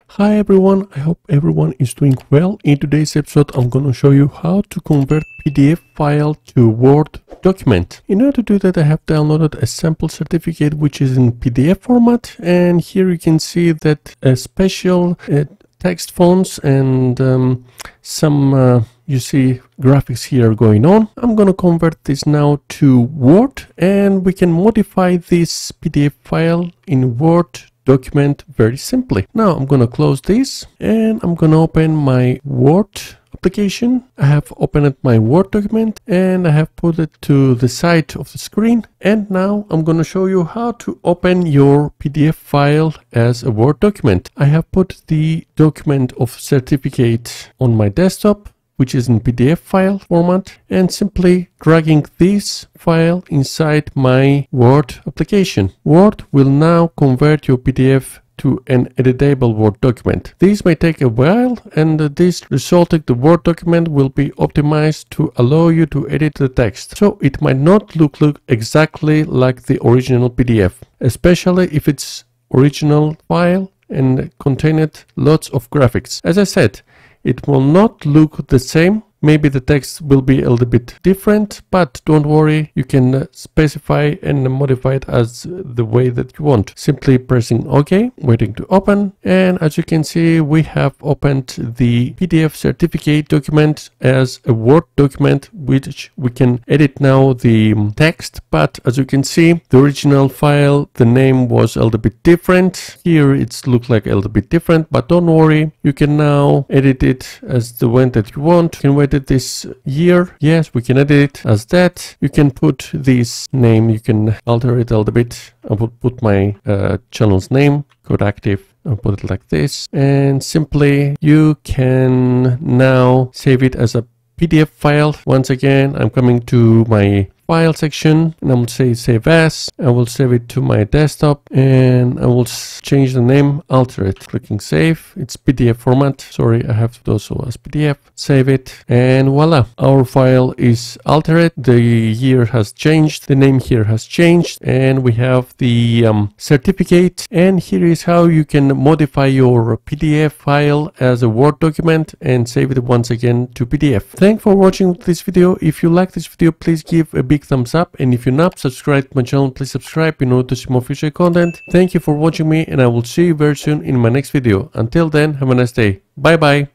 Hi everyone, I hope everyone is doing well. In today's episode, I'm going to show you how to convert PDF file to Word document. In order to do that, I have downloaded a sample certificate which is in PDF format, and here you can see that a special text fonts and some you see graphics here going on. I'm going to convert this now to Word, and we can modify this PDF file in Word document very simply. Now I'm going to close this and I'm going to open my Word application. I have opened my Word document and I have put it to the side of the screen, and now I'm going to show you how to open your PDF file as a Word document. I have put the document of certificate on my desktop, which is in PDF file format, and simply dragging this file inside my Word application. Word will now convert your PDF to an editable Word document. This may take a while, and this resulting the Word document will be optimized to allow you to edit the text. So it might not look exactly like the original PDF, especially if it's original file and contained lots of graphics. As I said, it will not look the same. Maybe the text will be a little bit different, but don't worry, you can specify and modify it as the way that you want. Simply pressing OK, waiting to open, and as you can see, we have opened the PDF certificate document as a Word document, which we can edit now the text. But as you can see, the original file, the name was a little bit different. Here it's looked like a little bit different, but don't worry, you can now edit it as the one that you want. You can edit this year. Yes, we can edit it as that. You can put this name, you can alter it a little bit. I will put my channel's name, Code Active. I'll put it like this, and simply you can now save it as a PDF file. Once again, I'm coming to my file section and I will say save as. I will save it to my desktop and I will change the name, alter it, clicking save. It's PDF format. Sorry, I have to do also as PDF. Save it, and voila, our file is altered. The year has changed, the name here has changed, and we have the certificate. And here is how you can modify your PDF file as a Word document and save it once again to PDF. Thanks for watching this video. If you like this video, please give a big thumbs up, and if you're not subscribed to my channel, please subscribe in order to see more future content. Thank you for watching me, and I will see you very soon in my next video. Until then, have a nice day. Bye bye.